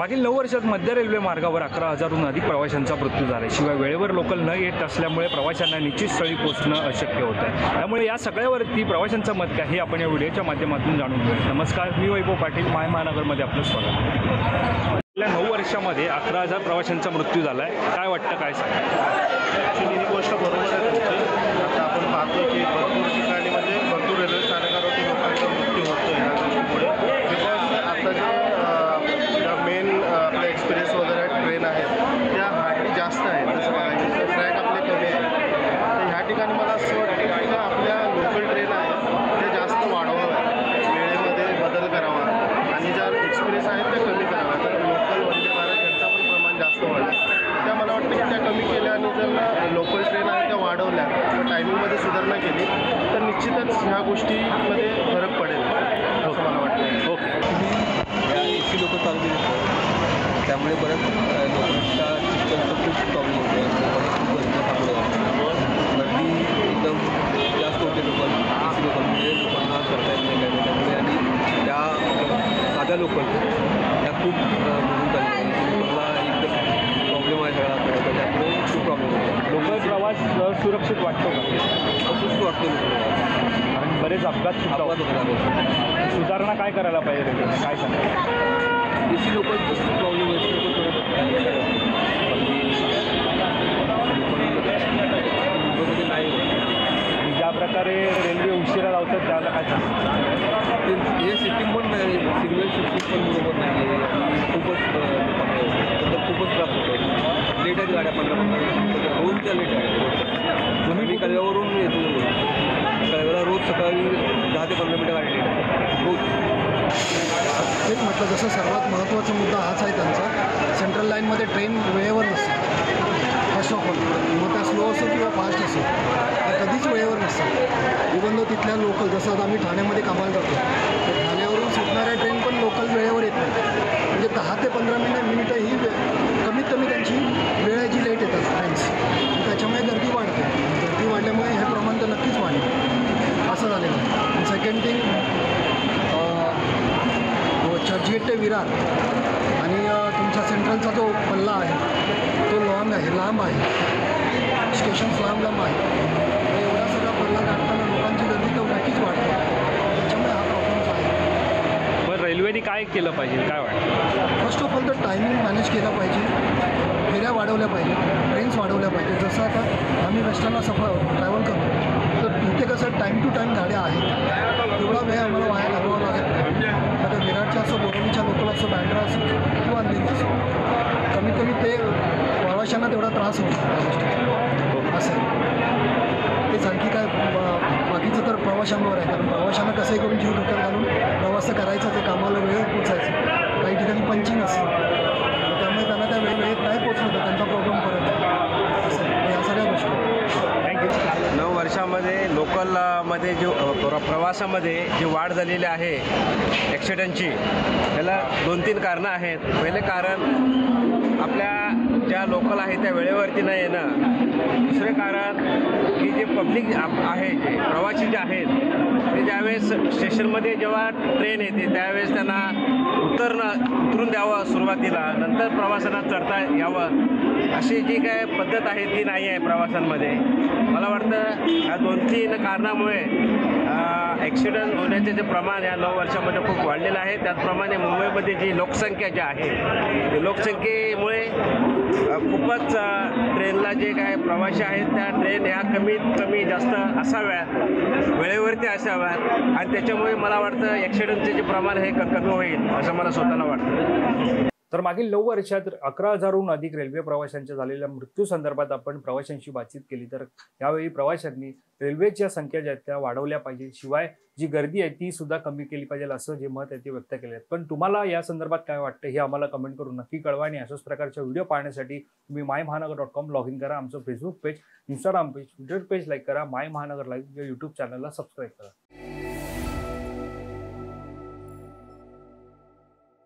मागील 9 वर्षात मध्य रेल्वे मार्गावर 11,000हून अधिक प्रवाशांचा मृत्यू झाला. शिवाय वेळेवर लोकल न येत असल्यामुळे प्रवाशांना निश्चित स्थळी पोहोचणं अशक्य होत आहे. त्यामुळे या सगळ्यावरती प्रवाशांचं मत काय हे आपण या व्हिडिओच्या माध्यमातून जाणून घेऊया. नमस्कार, मी वैभव पाटील, माय महानगरमध्ये आपलं स्वागत. गेल्या 9 वर्षामध्ये 11,000 प्रवाशांचा मृत्यू झाला आहे. काय वाटतं, काय सांगा? ही गोष्ट बरोबर आहे तुमची. आता आपण पाहतो की भरपूर ठिकाणी म्हणजे भरपूर रेल्वे स्थानकावरती लोकांचा मृत्यू होतो ह्या गोष्टीमुळे. बिकॉज आता जे मेन आपले एक्सप्रेस वगैरे ट्रेन आहेत त्या हार्डली जास्त आहेत. जसं बघायचं तर ट्रॅक आपले कमी आहेत. तर ह्या ठिकाणी मला असं वाटतं की ज्या आपल्या लोकल ट्रेन आहेत त्या जास्त वाढवाव्या, वेळेमध्ये बदल करावा आणि ज्या एक्सप्रेस आहेत त्या कमी कराव्या. तर लोकल वंदे भारत यांचा पण प्रमाण जास्त वाढलं. त्या मला वाटतं की त्या कमी केल्या आणि जर लोकल ट्रेन आहेत त्या वाढवल्या किंवा टायमिंगमध्ये सुधारणा केली तर निश्चितच ह्या गोष्टीमध्ये फरक पडेल असं मला वाटतं. ओके, या AC लोकं चालू केली त्यामुळे बऱ्याच लोकांचा चिकनचा खूप प्रॉब्लेम होतो. लोकांना खूप गर्दी थांबलं, गर्दी एकदम जास्त होते. AC लोकांमुळे लोकांना करता येत नाही काय, त्यामुळे आणि त्या साध्या लोकल त्या खूप निघून चालल्या. लोकांना एकदम प्रॉब्लेम आहे सगळा करायचा, त्यामुळे खूप प्रॉब्लेम होतो. लोकल प्रवास सुरक्षित वाटतो का? असंच वाटतो लोकांना. आणि बरेच अपघात सुद्धा होतात. सुधारणा काय करायला पाहिजे रेल्वेने, काय सांगा? AC लोकल प्रॉब्लेम मुंबईमध्ये नाही होत. ज्या प्रकारे रेल्वे उशिरा लावतात त्याला काय सांगतात? हे सिस्टीम पण नाही, सिग्नल सिस्टीम पण बरोबर नाही आहे. खूपच खूपच त्रास होतो. लेट आहेत गाड्या, 15-15 रोजच्या लेट आहेत. तुम्ही कळव्यावरून येतो, कळव्याला रोज सकाळी 10 ते 15 मिनिटं गाडी लेट आहे रोज. एक म्हटलं जसं सर्वात महत्त्वाचा मुद्दा हाच आहे त्यांचा. सेंट्रल लाईनमध्ये ट्रेन वेळेवर नसते फर्स्ट ऑफ ऑल. मग त्या स्लो असो किंवा फास्ट असो त्या कधीच वेळेवर नसतात. इवन दो तिथल्या लोकल, जसं आता आम्ही ठाण्यामध्ये कामाला जातो तर ठाण्यावरून सुटणाऱ्या ट्रेन पण लोकल वेळेवर येत नाही. म्हणजे 10 ते 15 मिनिटं ही कमीत कमी त्यांची वेळेची लेट येतात ट्रेन्स. त्याच्यामुळे गर्दी वाढते. गर्दी वाढल्यामुळे हे प्रमाण तर नक्कीच वाढेल असं झालेलं आहे. सेकंड थिंग, चर्चगेट ते विरार आणि तुमचा सेंट्रलचा जो पल्ला आहे तो लांब आहे. स्टेशन्स लांब आहे. एवढा सगळा पल्ला गाठताना लोकांची गर्दी तर नक्कीच वाढते. त्याच्यामुळे हा प्रॉब्लेम आहे. पण रेल्वेने काय केलं पाहिजे, काय वाटतं? फर्स्ट ऑफ ऑल तर टायमिंग मॅनेज केला पाहिजे. फेऱ्या वाढवल्या पाहिजे, ट्रेन्स वाढवल्या पाहिजे. जसं आता आम्ही वेस्टर्नला ट्रॅव्हल करतो तर इथे कसं टाईम टू टाईम गाड्या आहेत. तेवढा वेळ आम्हाला वाया घालवावा लागत नाही. आता विराटच्या असो, बोरिवलीच्या लोकल असो, बँड्रा असो किंवा अंधेरी असो, कमीत कमी ते प्रवाशांना तेवढा त्रास होतो असं. तेच आणखी काय बाकीचं तर प्रवाशांवर आहे. कारण प्रवाशांना कसंही करून जीव धोक्यात घालून प्रवास करायचा, ते कामाला वेळेत पोचायचं. काही ठिकाणी पंचिंग असतं त्यामुळे त्यांना त्या वेळेत नाही पोचलं तर त्यांचा प्रॉब्लेम पडत असं. या सगळ्या गोष्टी. थँक्यू. 9 वर्षामध्ये लोकलमध्ये जो प्रवासामध्ये जी वाढ झालेली आहे ॲक्सिडेंटची, त्याला 2-3 कारणं आहेत. पहिले कारण आपल्या ज्या लोकल आहेत त्या वेळेवरती न येणं. दुसरे कारण की जे पब्लिक आहे, जे प्रवासी जे आहेत ते ज्यावेळेस स्टेशनमध्ये जेव्हा ट्रेन येते त्यावेळेस त्यांना उतरून द्यावं सुरुवातीला, नंतर प्रवाशांना चढता यावं अशी जी काय पद्धत आहे ती नाही आहे प्रवासांमध्ये. मला वाटतं ह्या 2-3 कारणामुळे ॲक्सिडेंट होण्याचे जे प्रमाण या 9 वर्षामध्ये खूप वाढलेलं आहे. त्याचप्रमाणे मुंबईमध्ये जी लोकसंख्या जी आहे ते लोकसंख्येमुळे खूपच ट्रेनला जे काय प्रवासी आहेत त्या ट्रेन ह्या कमीत कमी जास्त असाव्यात, वेळेवरती असाव्यात आणि त्याच्यामुळे मला वाटतं ॲक्सिडेंटचे जे प्रमाण हे कमी होईल असं मला स्वतःला वाटतं. तर मागील 9 वर्षात 11,000हून अधिक रेल्वे प्रवाशांच्या झालेल्या मृत्यू संदर्भात आपण प्रवाशांशी बातचीत केली. तर यावेळी प्रवाशांनी रेल्वेच्या संख्या ज्या आहेत त्या वाढवल्या पाहिजे, शिवाय जी गर्दी आहे ती सुद्धा कमी केली पाहिजे असं जे मत आहे ते व्यक्त केले. पण तुम्हाला या संदर्भात काय वाटतं हे आम्हाला कमेंट करून नक्की कळवा. आणि अशाच प्रकारच्या व्हिडिओ पाहण्यासाठी तुम्ही mymahanagar.com लॉग इन करा. आमचं Facebook page, Instagram page, Twitter page like करा. माय महानगर लाईव्ह या यूट्यूब चॅनलला सबस्क्राईब करा.